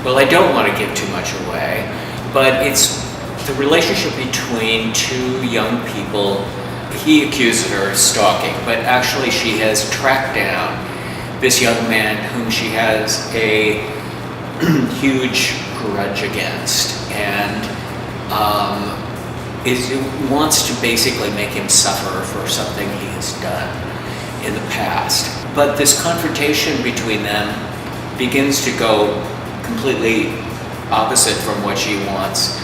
well, I don't want to give too much away, but it's the relationship between two young people. He accuses her of stalking, but actually she has tracked down this young man whom she has a huge grudge against, and wants to basically make him suffer for something he has done in the past. But this confrontation between them begins to go completely opposite from what she wants,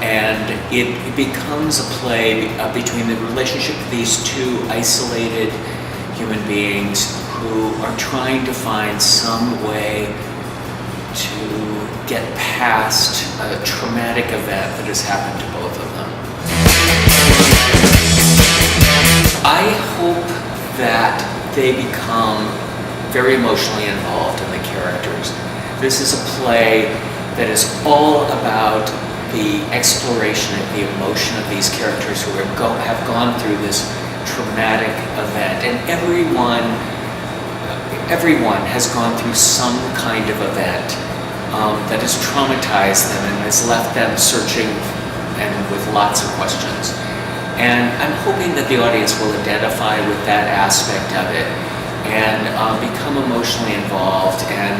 and it becomes a play between the relationship of these two isolated human beings who are trying to find some way to get past a traumatic event that has happened to both of them. I hope that they become very emotionally involved in the characters. This is a play that is all about the exploration of the emotion of these characters who have gone through this traumatic event, and everyone has gone through some kind of event that has traumatized them and has left them searching and with lots of questions. And I'm hoping that the audience will identify with that aspect of it and become emotionally involved and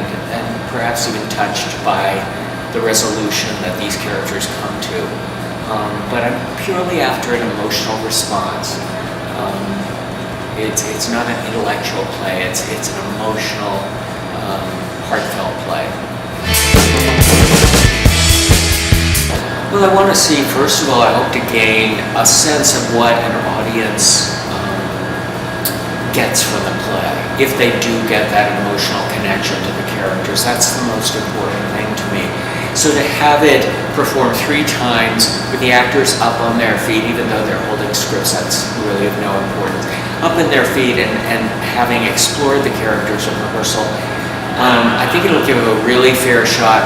perhaps even touched by the resolution that these characters come to. But I'm purely after an emotional response. It's not an intellectual play, it's an emotional, heartfelt play. Well, I want to see, first of all, I hope to gain a sense of what an audience gets from the play. If they do get that emotional connection to the characters, that's the most important thing to me. So to have it performed 3 times with the actors up on their feet, even though they're holding scripts, that's really of no importance, up in their feet and having explored the characters in rehearsal, I think it'll give a really fair shot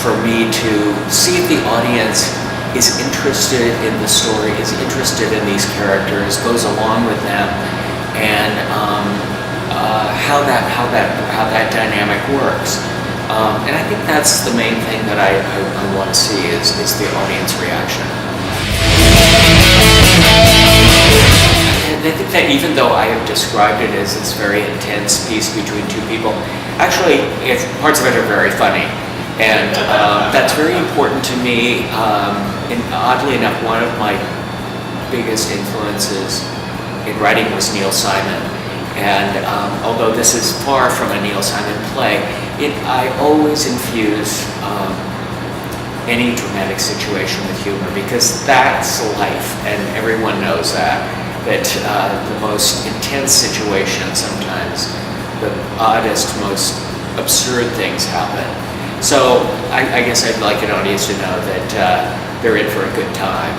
for me to see if the audience is interested in the story, is interested in these characters, goes along with them, and how that dynamic works. And I think that's the main thing that I want to see is the audience reaction. And I think that even though I have described it as this very intense piece between two people, actually parts of it are very funny. And that's very important to me. And oddly enough, one of my biggest influences in writing was Neil Simon. And although this is far from a Neil Simon play, I always infuse any dramatic situation with humor, because that's life, and everyone knows that the most intense situations, sometimes the oddest, most absurd things happen. So I guess I'd like an audience to know that they're in for a good time.